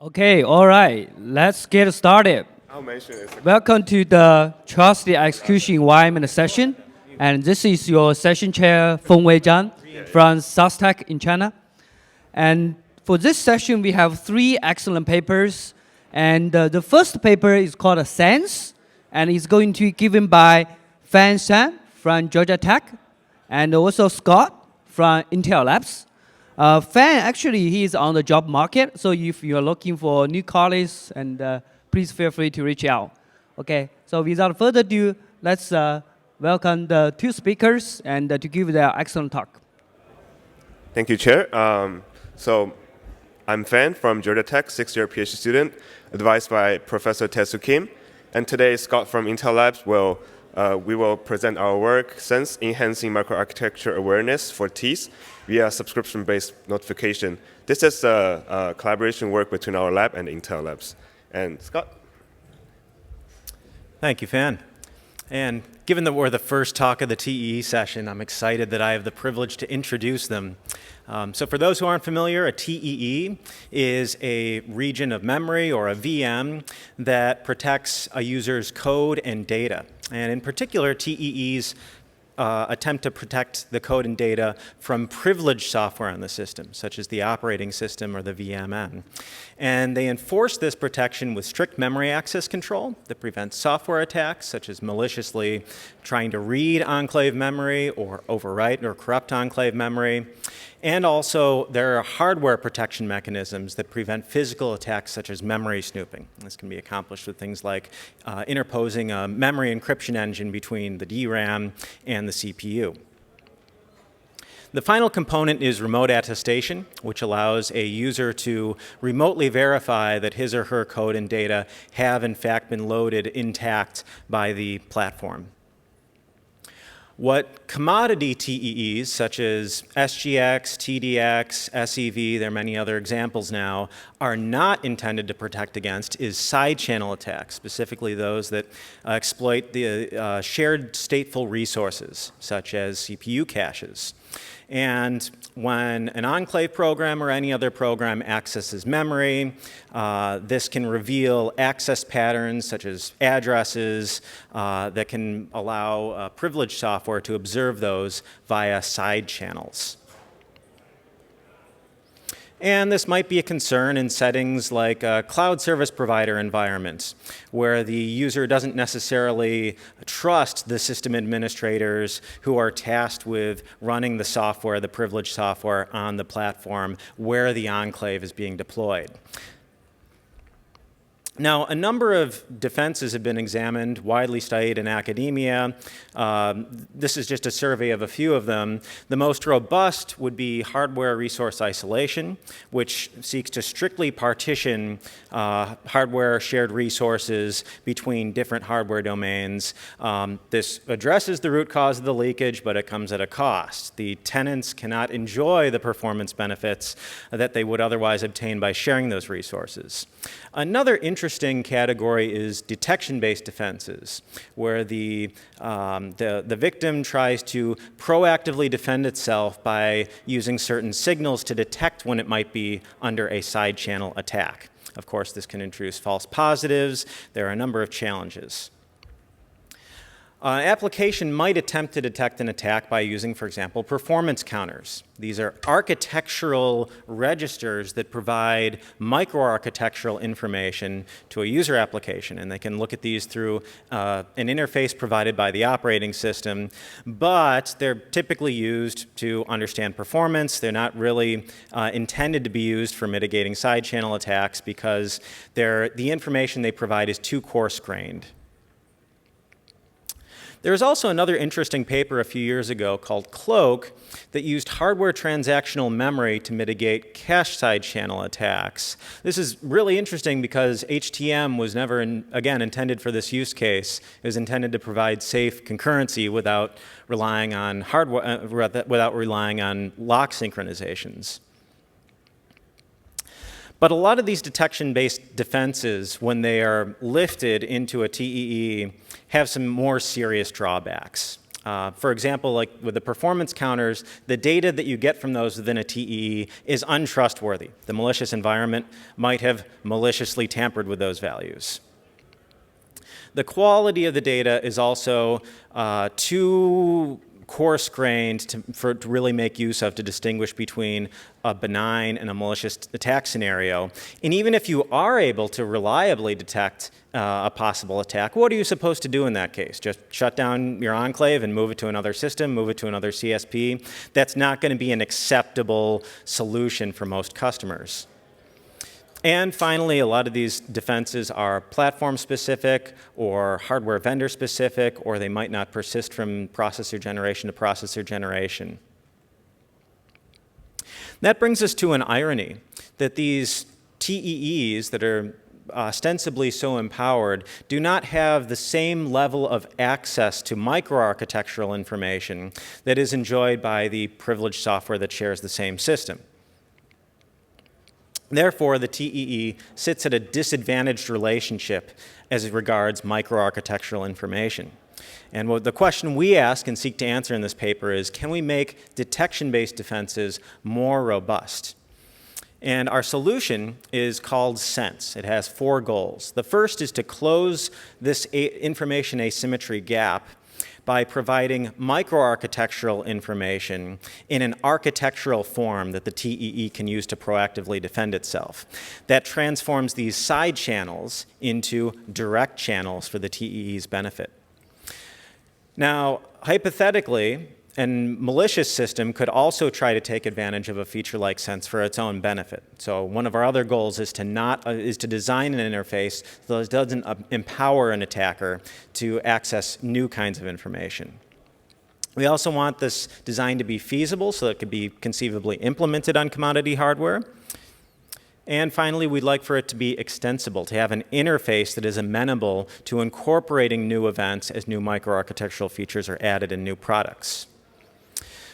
Okay, all right, let's get started. I'll mention it. Welcome to the Trusted Execution Environment session. And this is your session chair, Fengwei Zhang, from SASTEC in China. And for this session, we have three excellent papers. And the first paper is called Sense, and it's going to be given by Fan Shan from Georgia Tech, and also Scott from Intel Labs. Fan, actually, he is on the job market, so if you're looking for new colleagues, and please feel free to reach out. Okay, so without further ado, let's welcome the two speakers and to give their excellent talk. Thank you, Chair. So I'm Fan from Georgia Tech, sixth-year PhD student, advised by Professor Taesoo Kim. And today, Scott from Intel Labs we will present our work, Sense, Enhancing Microarchitecture Awareness for TEAS via subscription-based notification. This is a collaboration work between our lab and Intel Labs. And Scott? Thank you, Fan. And given that we're the first talk of the TEE session, I'm excited that I have the privilege to introduce them. So for those who aren't familiar, a TEE is a region of memory or a VM that protects a user's code and data. And in particular, TEEs attempt to protect the code and data from privileged software on the system, such as the operating system or the VMN. And they enforce this protection with strict memory access control that prevents software attacks, such as maliciously trying to read enclave memory or overwrite or corrupt enclave memory. And also, there are hardware protection mechanisms that prevent physical attacks such as memory snooping. This can be accomplished with things like interposing a memory encryption engine between the DRAM and the CPU. The final component is remote attestation, which allows a user to remotely verify that his or her code and data have in fact been loaded intact by the platform. What commodity TEEs, such as SGX, TDX, SEV, there are many other examples now, are not intended to protect against is side channel attacks, specifically those that exploit the shared stateful resources, such as CPU caches. And when an enclave program or any other program accesses memory, this can reveal access patterns such as addresses that can allow privileged software to observe those via side channels. And this might be a concern in settings like cloud service provider environments, where the user doesn't necessarily trust the system administrators who are tasked with running the software, the privileged software on the platform where the enclave is being deployed. Now, a number of defenses have been examined, widely studied in academia. This is just a survey of a few of them. The most robust would be hardware resource isolation, which seeks to strictly partition hardware shared resources between different hardware domains. This addresses the root cause of the leakage, but it comes at a cost. The tenants cannot enjoy the performance benefits that they would otherwise obtain by sharing those resources. Another interesting category is detection-based defenses, where the victim tries to proactively defend itself by using certain signals to detect when it might be under a side channel attack. Of course, this can introduce false positives. There are a number of challenges. An application might attempt to detect an attack by using, for example, performance counters. These are architectural registers that provide microarchitectural information to a user application, and they can look at these through an interface provided by the operating system, but they're typically used to understand performance. They're not really intended to be used for mitigating side channel attacks because the information they provide is too coarse-grained. There was also another interesting paper a few years ago called Cloak that used hardware transactional memory to mitigate cache side channel attacks. This is really interesting because HTM was never, again, intended for this use case. It was intended to provide safe concurrency without relying on hardware, without relying on lock synchronizations. But a lot of these detection-based defenses, when they are lifted into a TEE, have some more serious drawbacks. For example, like with the performance counters, the data that you get from those within a TEE is untrustworthy. The malicious environment might have maliciously tampered with those values. The quality of the data is also too coarse-grained to really make use of to distinguish between a benign and a malicious attack scenario. And even if you are able to reliably detect a possible attack, what are you supposed to do in that case? Just shut down your enclave and move it to another system, move it to another CSP? That's not going to be an acceptable solution for most customers. And finally, a lot of these defenses are platform-specific or hardware vendor-specific, or they might not persist from processor generation to processor generation. That brings us to an irony, that these TEEs that are ostensibly so empowered do not have the same level of access to microarchitectural information that is enjoyed by the privileged software that shares the same system. Therefore, the TEE sits at a disadvantaged relationship as it regards microarchitectural information. And the question we ask and seek to answer in this paper is, can we make detection-based defenses more robust? And our solution is called Sense. It has 4 goals. The first is to close this information asymmetry gap by providing microarchitectural information in an architectural form that the TEE can use to proactively defend itself. That transforms these side channels into direct channels for the TEE's benefit. Now, hypothetically, a malicious system could also try to take advantage of a feature like Sense for its own benefit. So one of our other goals is to design an interface that doesn't empower an attacker to access new kinds of information. We also want this design to be feasible so that it could be conceivably implemented on commodity hardware. And finally, we'd like for it to be extensible, to have an interface that is amenable to incorporating new events as new microarchitectural features are added in new products.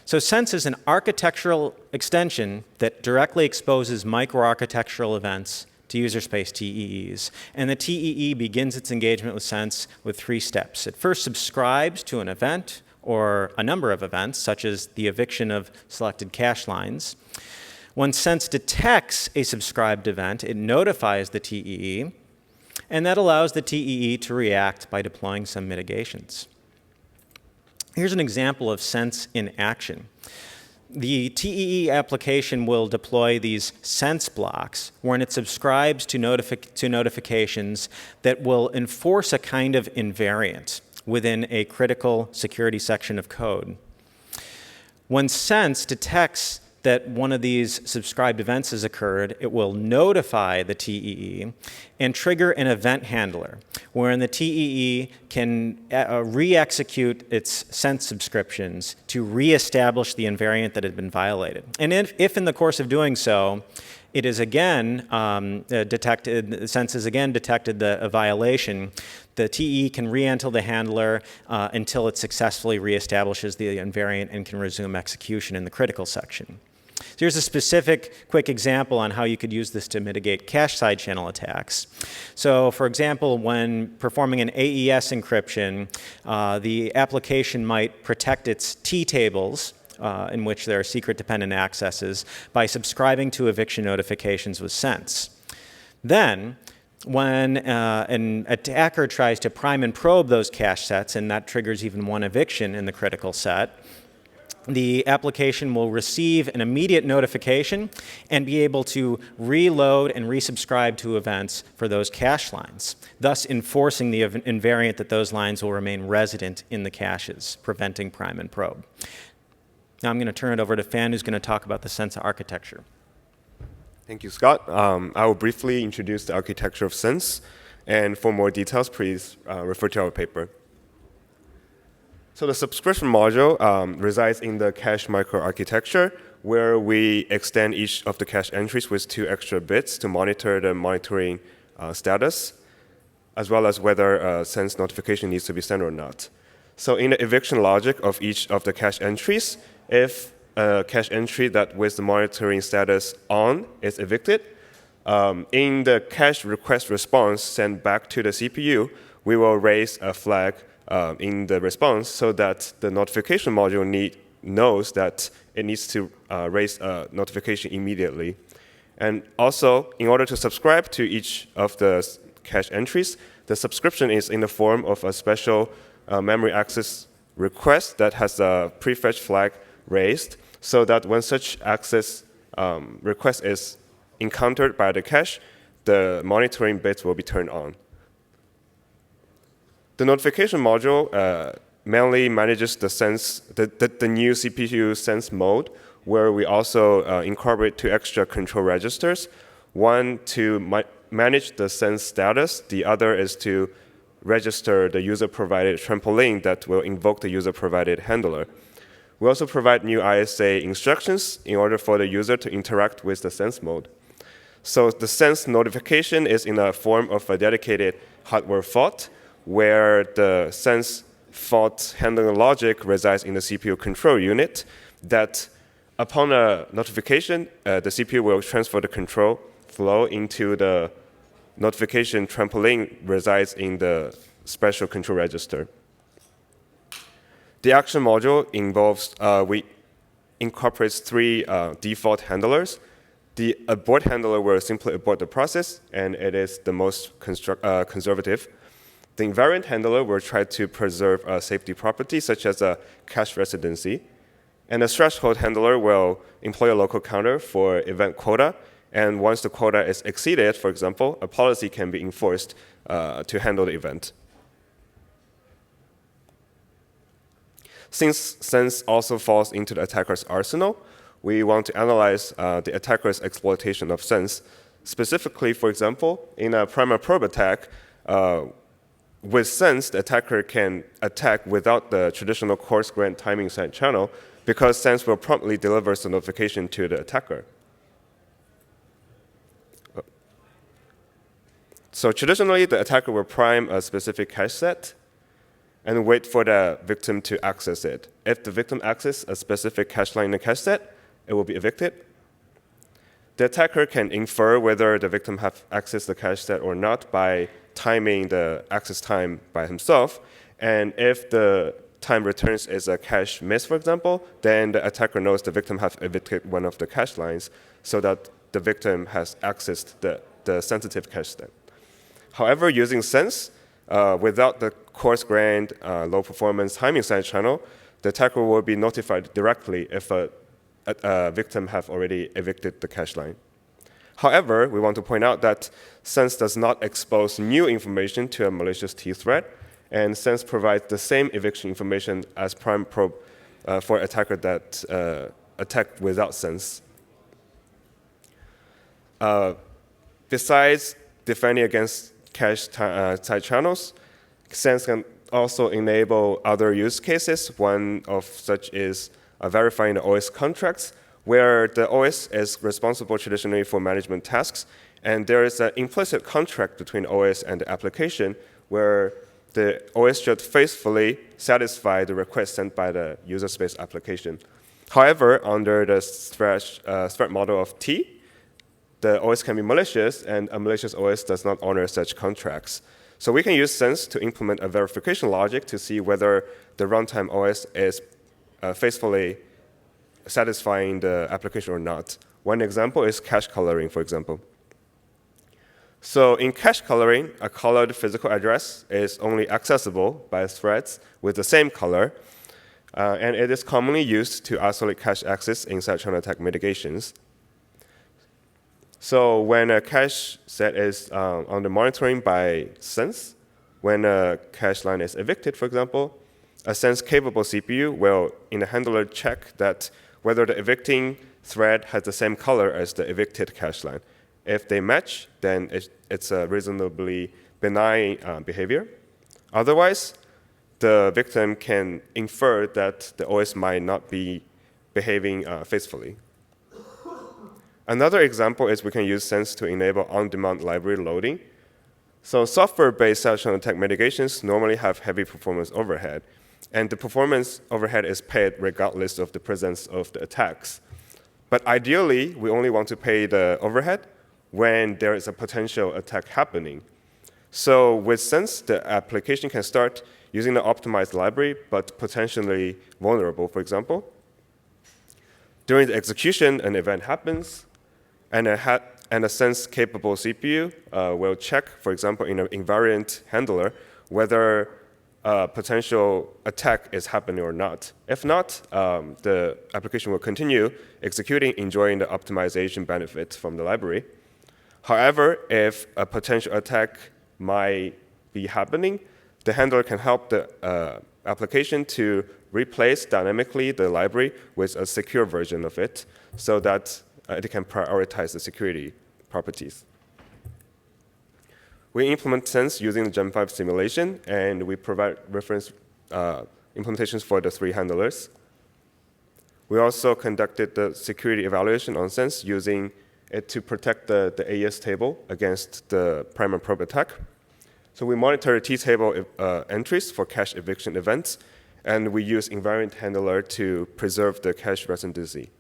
So Sense is an architectural extension that directly exposes microarchitectural events to user space TEEs. And the TEE begins its engagement with Sense with 3 steps. It first subscribes to an event or a number of events, such as the eviction of selected cache lines. When Sense detects a subscribed event, it notifies the TEE, and that allows the TEE to react by deploying some mitigations. Here's an example of Sense in action. The TEE application will deploy these Sense blocks when it subscribes to notifications that will enforce a kind of invariant within a critical security section of code. When Sense detects that one of these subscribed events has occurred, it will notify the TEE and trigger an event handler, wherein the TEE can re-execute its Sense subscriptions to re-establish the invariant that had been violated. And if in the course of doing so, it is again Sense has again detected a violation, the TEE can re-enter the handler until it successfully re-establishes the invariant and can resume execution in the critical section. So here's a specific quick example on how you could use this to mitigate cache side channel attacks. So for example, when performing an AES encryption, the application might protect its T tables in which there are secret dependent accesses by subscribing to eviction notifications with Sense. Then, when an attacker tries to prime and probe those cache sets, and that triggers even one eviction in the critical set, the application will receive an immediate notification and be able to reload and resubscribe to events for those cache lines, thus enforcing the invariant that those lines will remain resident in the caches, preventing prime and probe. Now I'm going to turn it over to Fan, who's going to talk about the Sense architecture. Thank you, Scott. I will briefly introduce the architecture of Sense, and for more details, please refer to our paper. So the subscription module resides in the cache microarchitecture, where we extend each of the cache entries with 2 extra bits to monitor the monitoring status, as well as whether a Sense notification needs to be sent or not. So in the eviction logic of each of the cache entries, if a cache entry that with the monitoring status on is evicted, in the cache request response sent back to the CPU, we will raise a flag in the response so that the notification module knows that it needs to raise a notification immediately. And also, in order to subscribe to each of the cache entries, the subscription is in the form of a special memory access request that has a prefetch flag raised, so that when such access request is encountered by the cache, the monitoring bits will be turned on. The notification module mainly manages the new CPU sense mode, where we also incorporate 2 extra control registers. One to manage the sense status, the other is to register the user-provided trampoline that will invoke the user-provided handler. We also provide new ISA instructions in order for the user to interact with the sense mode. So the sense notification is in a form of a dedicated hardware fault, where the sense fault handling logic resides in the CPU control unit, that upon a notification, the CPU will transfer the control flow into the notification trampoline resides in the special control register. The action module involves, we incorporates 3 default handlers. The abort handler will simply abort the process, and it is the most conservative. The invariant handler will try to preserve a safety property, such as a cache residency. And the threshold handler will employ a local counter for event quota. And once the quota is exceeded, for example, a policy can be enforced to handle the event. Since sense also falls into the attacker's arsenal, we want to analyze the attacker's exploitation of sense. Specifically, for example, in a prime-probe attack, with sense, the attacker can attack without the traditional coarse-grained timing side channel, because sense will promptly deliver the notification to the attacker. So traditionally, the attacker will prime a specific cache set and wait for the victim to access it. If the victim accesses a specific cache line in the cache set, it will be evicted. The attacker can infer whether the victim has accessed the cache set or not by timing the access time by himself. And if the time returns is a cache miss, for example, then the attacker knows the victim has evicted one of the cache lines so that the victim has accessed the sensitive cache set. However, using sense, without the coarse-grained, low-performance timing side channel, the attacker will be notified directly if a victim has already evicted the cache line. However, we want to point out that sense does not expose new information to a malicious T-thread, and sense provides the same eviction information as prime probe for attacker that attack without sense. Besides defending against cache side channels, sense can also enable other use cases. One of such is verifying the OS contracts, where the OS is responsible traditionally for management tasks, and there is an implicit contract between OS and the application, where the OS should faithfully satisfy the request sent by the user space application. However, under the threat model of T, the OS can be malicious, and a malicious OS does not honor such contracts. So we can use sense to implement a verification logic to see whether the runtime OS is faithfully satisfying the application or not. One example is cache coloring, for example. So in cache coloring, a colored physical address is only accessible by threads with the same color, and it is commonly used to isolate cache access in side-channel attack mitigations. So when a cache set is under monitoring by sense, when a cache line is evicted, for example, a sense-capable CPU will, in a handler, check that whether the evicting thread has the same color as the evicted cache line. If they match, then it's a reasonably benign behavior. Otherwise, the victim can infer that the OS might not be behaving faithfully. Another example is we can use sense to enable on-demand library loading. So software-based side-channel attack mitigations normally have heavy performance overhead, and the performance overhead is paid regardless of the presence of the attacks. But ideally, we only want to pay the overhead when there is a potential attack happening. So with sense, the application can start using the optimized library, but potentially vulnerable, for example. During the execution, an event happens, and a sense-capable CPU will check, for example, in an invariant handler, whether a potential attack is happening or not. If not, the application will continue executing, enjoying the optimization benefits from the library. However, if a potential attack might be happening, the handler can help the application to replace dynamically the library with a secure version of it so that it can prioritize the security properties. We implement Sense using the Gen 5 simulation, and we provide reference implementations for the 3 handlers. We also conducted the security evaluation on Sense using it to protect the AES table against the prime and probe attack. So we monitor T-table entries for cache eviction events, and we use invariant handler to preserve the cache redundancy.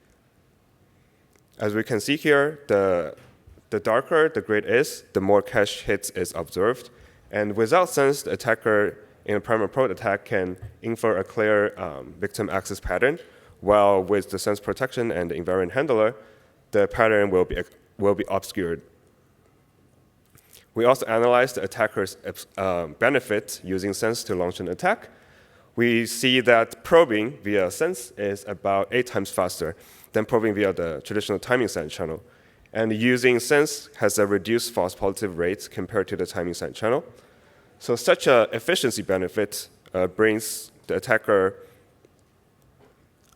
As we can see here, the darker the grid is, the more cache hits is observed. And without Sense, the attacker in a prime and probe attack can infer a clear victim access pattern, while with the Sense protection and the invariant handler, the pattern will be obscured. We also analyze the attacker's benefit using Sense to launch an attack. We see that probing via Sense is about 8 times faster than probing via the traditional timing side channel. And using Sense has a reduced false positive rate compared to the timing side channel. So such an efficiency benefit brings the attacker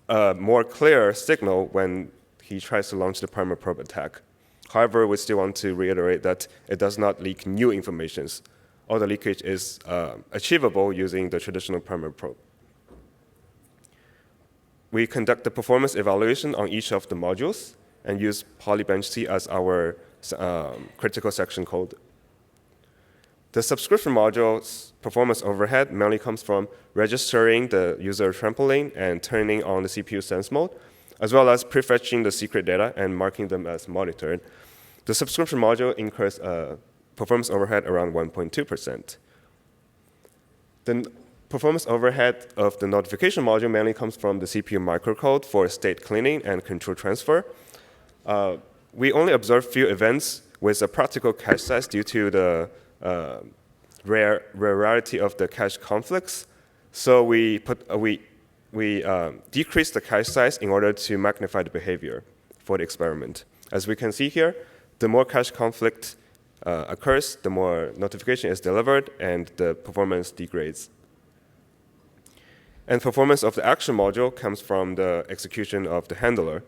a more clear signal when he tries to launch the prime and probe attack. However, we still want to reiterate that it does not leak new information. All the leakage is achievable using the traditional prime and probe. We conduct the performance evaluation on each of the modules and use polybench as our critical section code. The subscription module's performance overhead mainly comes from registering the user trampoline and turning on the CPU sense mode, as well as prefetching the secret data and marking them as monitored. The subscription module incurs a performance overhead around 1.2%. The performance overhead of the notification module mainly comes from the CPU microcode for state cleaning and control transfer. We only observe few events with a practical cache size due to the rarity of the cache conflicts. So we decrease the cache size in order to magnify the behavior for the experiment. As we can see here, the more cache conflict occurs, the more notification is delivered, and the performance degrades. And performance of the action module comes from the execution of the handler.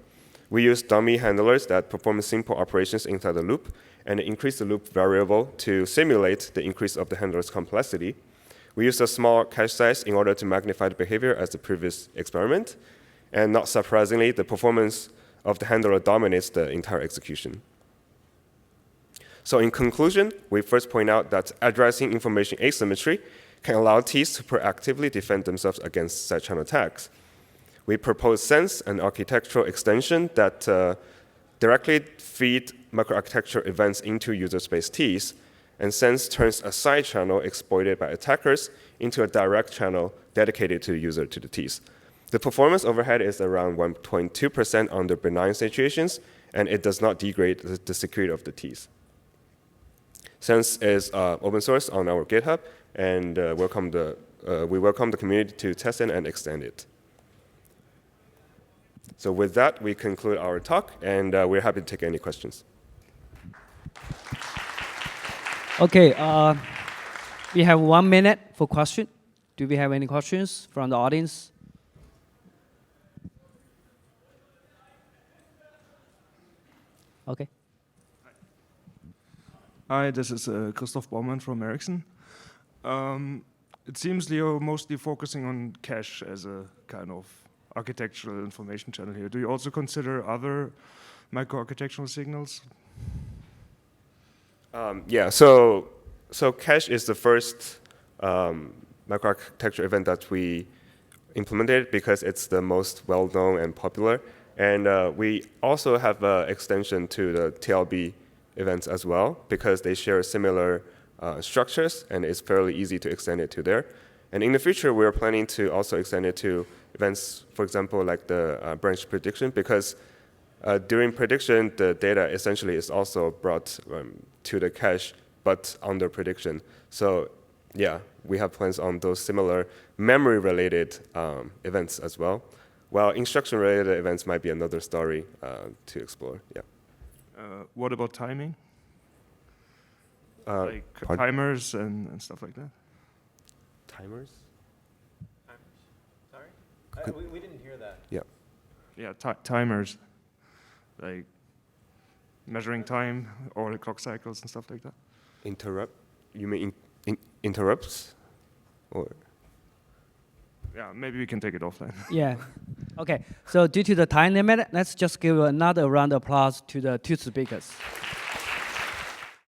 We use dummy handlers that perform simple operations inside the loop and increase the loop variable to simulate the increase of the handler's complexity. We use a small cache size in order to magnify the behavior as the previous experiment. And not surprisingly, the performance of the handler dominates the entire execution. So in conclusion, we first point out that addressing information asymmetry can allow Ts to proactively defend themselves against side-channel attacks. We propose Sense, an architectural extension that directly feed microarchitectural events into user space Ts, and Sense turns a side channel exploited by attackers into a direct channel dedicated to the user to the Ts. The performance overhead is around 1.2% under benign situations, and it does not degrade the security of the Ts. Sense is open source on our GitHub, and we welcome the community to test it and extend it. So with that, we conclude our talk, and we're happy to take any questions. Okay, we have 1 minute for question. Do we have any questions from the audience? Okay. Hi, this is Christoph Baumann from Ericsson. It seems you're mostly focusing on cache as a kind of architectural information channel here. Do you also consider other microarchitectural signals? Yeah, so cache is the first microarchitecture event that we implemented because it's the most well-known and popular. And we also have an extension to the TLB events as well because they share similar structures, and it's fairly easy to extend it to there. And in the future, we're planning to also extend it to events, for example, like the branch prediction, because during prediction, the data essentially is also brought to the cache, but under prediction. So yeah, we have plans on those similar memory-related events as well. While instruction-related events might be another story to explore. Yeah. What about timing? Like pardon? timers and stuff like that? Timers? Sorry? We didn't hear that. Yeah. Yeah, timers, like measuring time or the clock cycles and stuff like that. Interrupt? You mean interrupts? Or? Yeah, maybe we can take it offline. Yeah. Okay. So due to the time limit, let's just give another round of applause to the two speakers.